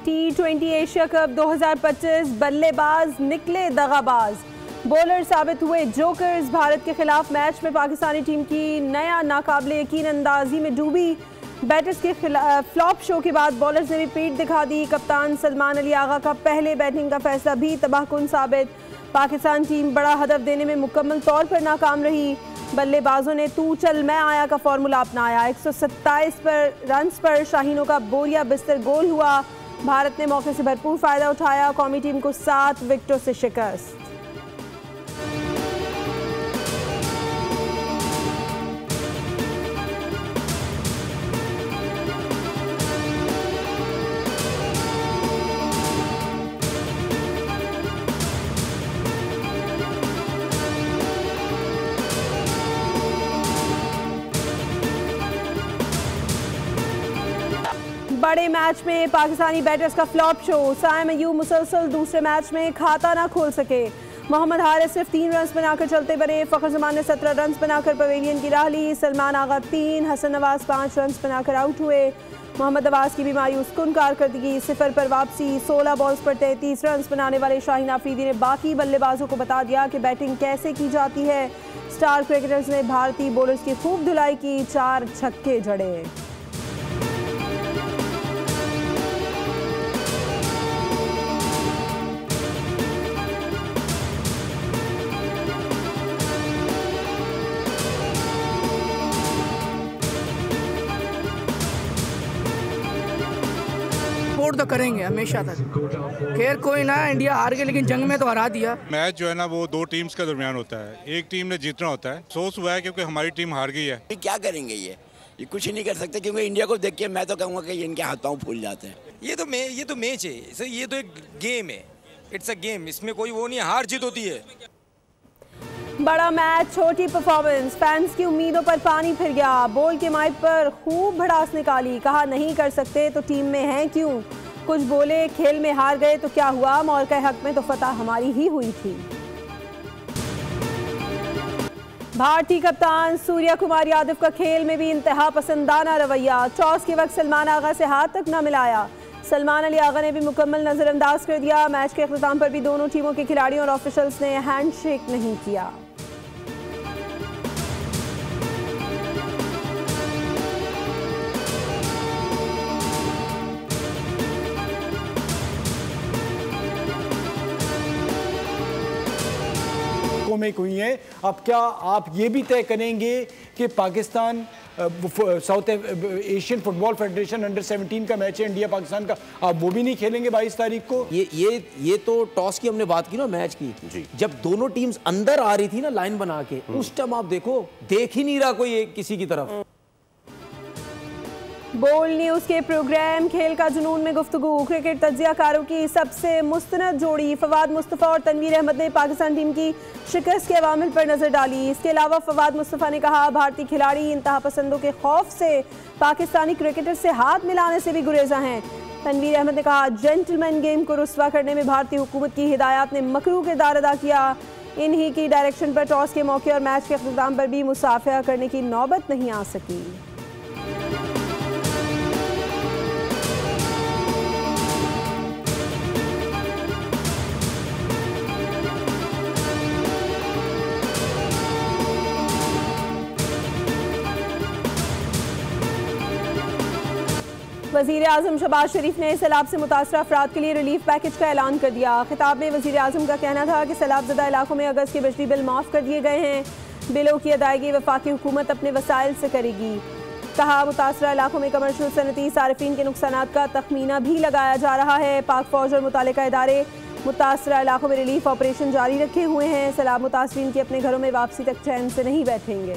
T20 Asia cup 2025 बल्लेबाज निकले दगाबाज, बॉलर साबित हुए जोकर्स। भारत के खिलाफ मैच में पाकिस्तानी टीम की नया नाकाबिले यकीन अंदाजी में डूबी। बैटर्स के फ्लॉप शो के बाद बॉलर्स ने भी पीठ दिखा दी। कप्तान सलमान अली आगा का पहले बैटिंग का फैसला भी तबाहकुन साबित। पाकिस्तान टीम बड़ा हदफ देने में मुकम्मल तौर पर नाकाम रही। बल्लेबाजों ने तू चल मैं आया का फॉर्मूला अपनाया। 127 रन्स पर शाहीनों का बोरिया बिस्तर गोल हुआ। भारत ने मौके से भरपूर फायदा उठाया। कौमी टीम को 7 विकेटों से शिकस्त। बड़े मैच में पाकिस्तानी बैटर्स का फ्लॉप शो। साइम अयूब मुसलसल दूसरे मैच में खाता ना खोल सके। मोहम्मद हारिस सिर्फ 3 रन्स बनाकर चलते बने। फ़खर जमान ने 17 रन्स बनाकर पवेलियन की राह ली। सलमान आगा 3, हसन नवाज 5 रन्स बनाकर आउट हुए। मोहम्मद नवाज की भी मायूस कुन कारकर्दगी, 0 पर वापसी। 16 बॉल्स पर 33 रन्स बनाने वाले शाहीन आफरीदी ने बाकी बल्लेबाजों को बता दिया कि बैटिंग कैसे की जाती है। स्टार क्रिकेटर्स ने भारतीय बॉलर्स की खूब धुलाई की, 4 छक्के जड़े। सपोर्ट तो करेंगे हमेशा तक। खैर कोई ना, इंडिया हार गई लेकिन जंग में तो हरा दिया। मैच जो है ना वो 2 टीम्स के दरमियान होता है। एक टीम ने जीतना होता है। अफसोस हुआ है क्योंकि हमारी टीम हार गई है। क्या करेंगे ये कुछ नहीं कर सकते क्योंकि इंडिया को देख के मैं तो कहूँगा कि इनके हाथ पाँव फूल जाते हैं। ये तो मैच है सर, ये तो एक गेम है। इट्स अ गेम, इसमें कोई वो नहीं है, हार जीत होती है। बड़ा मैच, छोटी परफॉर्मेंस, फैंस की उम्मीदों पर पानी फिर गया। बॉल के माइक पर खूब भड़ास निकाली, कहा नहीं कर सकते तो टीम में हैं क्यों। कुछ बोले खेल में हार गए तो क्या हुआ, मौल के हक में तो फतह हमारी ही हुई थी। भारतीय कप्तान सूर्या कुमार यादव का खेल में भी इंतहा पसंदाना रवैया। टॉस के वक्त सलमान आगा से हाथ तक न मिलाया। सलमान अली आगा ने भी मुकम्मल नजरअंदाज कर दिया। मैच के अख्ताम पर भी दोनों टीमों के खिलाड़ियों और ऑफिशियल्स ने हैंडशेक नहीं किया। में हुई हैं। अब क्या आप ये भी तय करेंगे कि Pakistan south Asian football federation under 17 का मैच है इंडिया पाकिस्तान का, आप वो भी नहीं खेलेंगे 22 तारीख को? ये तो टॉस की हमने बात की ना, मैच की जी। जब दोनों टीम्स अंदर आ रही थी ना लाइन बना के, उस टाइम आप देखो, देख ही नहीं रहा कोई किसी की तरफ। बोल न्यूज के प्रोग्राम खेल का जुनून में गुफ्तगू। क्रिकेट तज्जियाकारों की सबसे मुस्तनद जोड़ी फवाद मुस्तफ़ा और तनवीर अहमद ने पाकिस्तान टीम की शिकस्त के अवामिल पर नजर डाली। इसके अलावा फवाद मुस्तफ़ा ने कहा, भारतीय खिलाड़ी इंतहा पसंदों के खौफ से पाकिस्तानी क्रिकेटर से हाथ मिलाने से भी गुरेजा हैं। तनवीर अहमद ने कहा, जेंटलमैन गेम को रुस्वा करने में भारतीय हुकूमत की हिदायत ने मकरू किरदार अदा किया। इन्हीं की डायरेक्शन पर टॉस के मौके और मैच के अख्ताम पर भी मुसाफिया करने की नौबत नहीं आ सकी। वज़ीर आज़म शहबाज शरीफ ने सैलाब से मुतासरा अफराद के लिए रिलीफ पैकेज का ऐलान कर दिया। खिताब में वज़ीर आज़म का कहना था कि सैलाबज़दा इलाकों में अगस्त के बिजली बिल माफ़ कर दिए गए हैं। बिलों की अदायगी वफाकी हुकूमत अपने वसाइल से करेगी। कहा, मुतासरा इलाकों में कमर्शियल सनती सारिफीन के नुकसानात का तखमीना भी लगाया जा रहा है। पाक फौज और मुतालिका इदारे मुतासरा इलाकों में रिलीफ ऑपरेशन जारी रखे हुए हैं। सैलाब मुतासरीन की अपने घरों में वापसी तक चैन से नहीं बैठेंगे।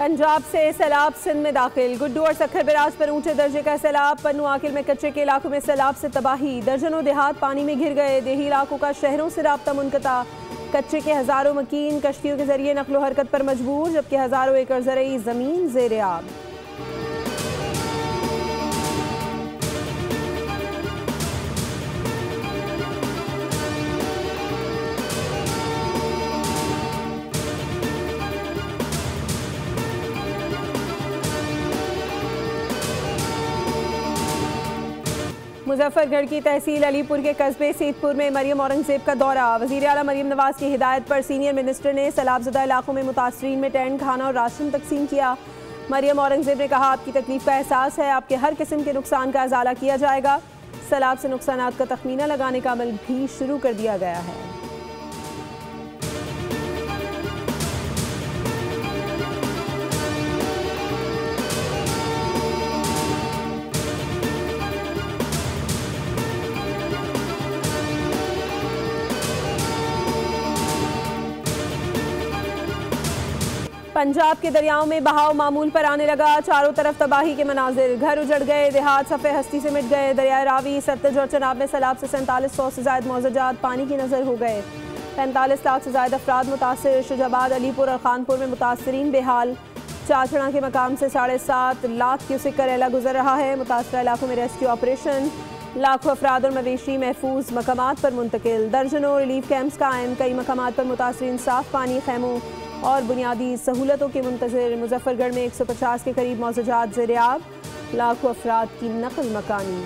पंजाब से सैलाब सिंध में दाखिल। गुड्डू और सखर बराज पर ऊंचे दर्जे का सैलाब। पन्नू आकिल में कच्चे के इलाकों में सैलाब से तबाही। दर्जनों देहात पानी में घिर गए। देही इलाकों का शहरों से राब्ता मुनक़ता। कच्चे के हज़ारों मकीन कश्तियों के जरिए नकलो हरकत पर मजबूर, जबकि हज़ारों एकड़ ज़रई ज़मीन ज़ेर आब। मुजफ्फरगढ़ की तहसील अलीपुर के कस्बे सेतपुर में मरियम औरंगजेब का दौरा। वज़ीर आला मरियम नवाज की हिदायत पर सीनियर मिनिस्टर ने सैलाबज़दा इलाकों में मुतासरीन में टेंट, खाना और राशन तकसीम किया। मरियम औरंगजेब ने कहा, आपकी तकलीफ का एहसास है, आपके हर किस्म के नुकसान का इजाला किया जाएगा। सैलाब से नुकसानात का तखमीना लगाने का अमल भी शुरू कर दिया गया है। पंजाब के दरियाओं में बहाव मामूल पर आने लगा। चारों तरफ तबाही के मनाजिर, घर उजड़ गए, देहात सफ़े हस्ती से मिट गए। दरियाए रावी, सतलुज और चनाब में सैलाब से 4700 से ज़ायद मौजूदात पानी की नज़र हो गए। 45 लाख से ज़ायद अफराद मुतासर। शुजाबाद, अलीपुर और खानपुर में मुतासरीन बेहाल। चाचड़ा के मकाम से 7.5 लाख क्यूसेक का रैला गुजर रहा है। मुतासरा इलाकों में रेस्क्यू ऑपरेशन, लाखों अफराद और मवेशी महफूज मकामात पर मुंतकिल। दर्जनों रिलीफ कैंप्स कायम, कई मकामात पर मुतासरीन साफ पानी, खैमों और बुनियादी सहूलतों के मुंतज़िर। मुजफ्फरगढ़ में 150 के करीब मौजूदात ज़ेर-ए-आब, लाखों अफराद की नकल मकानी।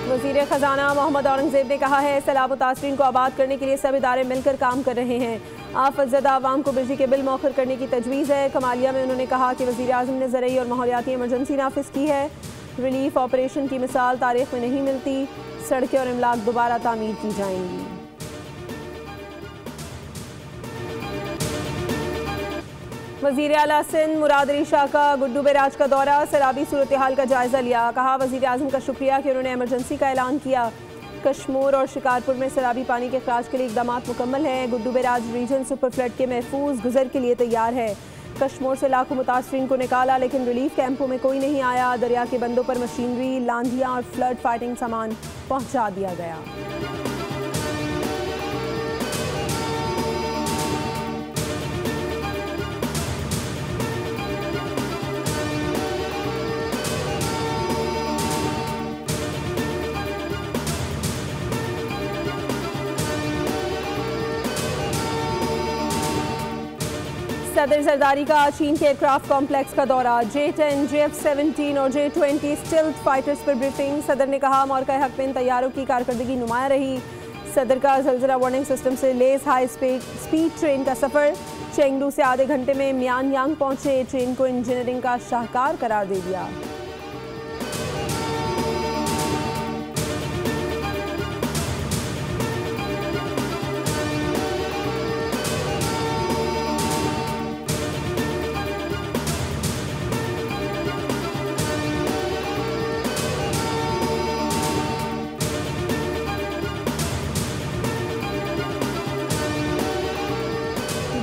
वज़ीर ख़जाना मोहम्मद औरंगज़ेब ने कहा है, सैलाब मुतासरीन को आबाद करने के लिए सब इदारे मिलकर काम कर रहे हैं। आफतज़दा आवाम को बिजली के बिल मौखर करने की तजवीज़ है। कमालिया में उन्होंने कहा कि वज़ीर आज़म ने ज़रई और माहौलियाती इमरजेंसी नाफिज की है। रिलीफ ऑपरेशन की मिसाल तारीख में नहीं मिलती। सड़कें और इमलाक दोबारा तामीर की जाएंगी। वज़ीर आला सिंध मुराद अली शाह का गुड्डू बैराज का दौरा। सैलाबी सूरत हाल का जायज़ा लिया। कहा, वज़ीर आज़म का शुक्रिया कि उन्होंने इमरजेंसी का ऐलान किया। कश्मोर और शिकारपुर में सैलाबी पानी के अखराज के लिए इक़दाम मुकम्मल हैं। Guddu barrage region super flood के महफूज गुजर के लिए तैयार है। कश्मोर से लाखों मुतासरीन को निकाला, लेकिन रिलीफ कैंपों में कोई नहीं आया। दरिया के बंदों पर मशीनरी, लांधियाँ और फ्लड फाइटिंग सामान पहुँचा दिया गया। सदर जरदारी का चीन के एयरक्राफ्ट कॉम्प्लेक्स का दौरा। J-10, JF-17 और J-20 स्टिल्थ फाइटर्स पर ब्रीफिंग। सदर ने कहा, मौक़े हक़ में इन तैयारों की कारकर्दगी नुमाया रही। सदर का ज़लज़ला वार्निंग सिस्टम से लेस हाई स्पीड ट्रेन का सफ़र। चेंगडू से आधे घंटे में म्यानयांग पहुँचे। ट्रेन को इंजीनियरिंग का शाहकार करार दे दिया।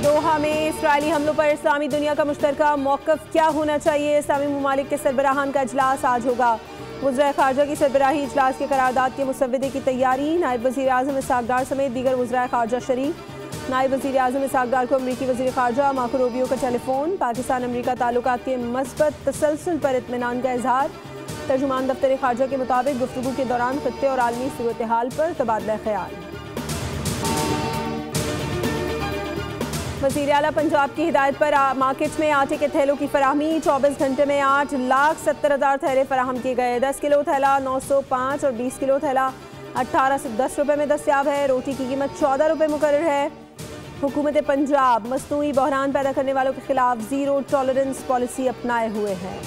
दोहा में इस्राएली हमलों पर इस्लामी दुनिया का मुश्तरका मौक़िफ़ क्या होना चाहिए। इस्लामी ममालिक के सरबराहान का इजलास आज होगा। वज़ीर ख़ारजा की सरबराही इजलास के करारदाद के मुसव्विदे की तैयारी। नायब वज़ीर आज़म इसहाक़ डार समेत दीगर वज़ीर ख़ारजा शरीक। नायब वज़ीर आज़म इसहाक़ डार को अमरीकी वज़ीर ख़ारजा मार्को रूबियो का टेलीफोन। पाकिस्तान अमरीका ताल्लुकात के मस्बत तसलसल पर इत्मीनान का इजहार। तर्जुमान दफ्तर ख़ारजा के मुताबिक गुफ्तगू के दौरान ख़ित्ते और आलमी सूरत हाल पर तबादला ख्याल। वज़ीर आला पंजाब की हिदायत पर मार्केट में आटे के थैलों की फराहमी। 24 घंटे में 8,70,000 थैले फराहम किए गए। 10 किलो थैला 905 और 20 किलो थैला 18 से 10 रुपये में दस्तियाब है। रोटी की कीमत 14 रुपये मुकर्रर है। हुकूमत पंजाब मसनूई बहरान पैदा करने वालों के खिलाफ ज़ीरो टॉलरेंस पॉलिसी अपनाए हुए है।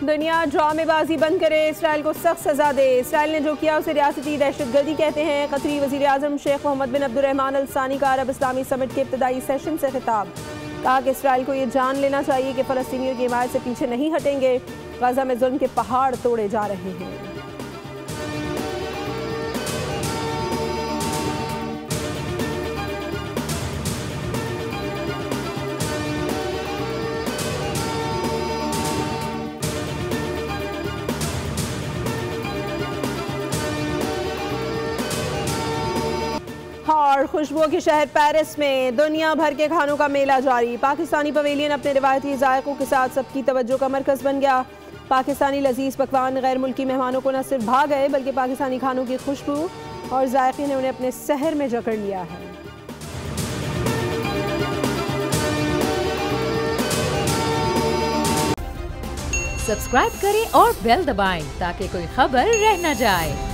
दुनिया ड्रामेबाजी बंद करे, इसराइल को सख्त सजा दे। इसराइल ने जो किया उसे रियासती दहशतगर्दी कहते हैं। कतरी वज़ीर आज़म शेख मोहम्मद बिन अब्दुर्रहमान अल सानी का अरब इस्लामी समिट के इब्तदाई सेशन से खिताब। कहा कि इसराइल को ये जान लेना चाहिए कि फ़लस्तीनियों की हिमायत से पीछे नहीं हटेंगे। गज़ा में जुल्म के पहाड़ तोड़े जा रहे हैं। और खुशबुओं के शहर पेरिस में दुनिया भर के खानों का मेला जारी। पाकिस्तानी पवेलियन अपने रिवायती जायकों के साथ सबकी तवज्जो का मरकज़ बन गया। पाकिस्तानी लजीज पकवान गैर मुल्की मेहमानों को न सिर्फ भा गए बल्कि पाकिस्तानी खानों की खुशबू और जायके ने उन्हें अपने शहर में जकड़ लिया है। सब्सक्राइब करें और बेल दबाएं ताकि कोई खबर रह न जाए।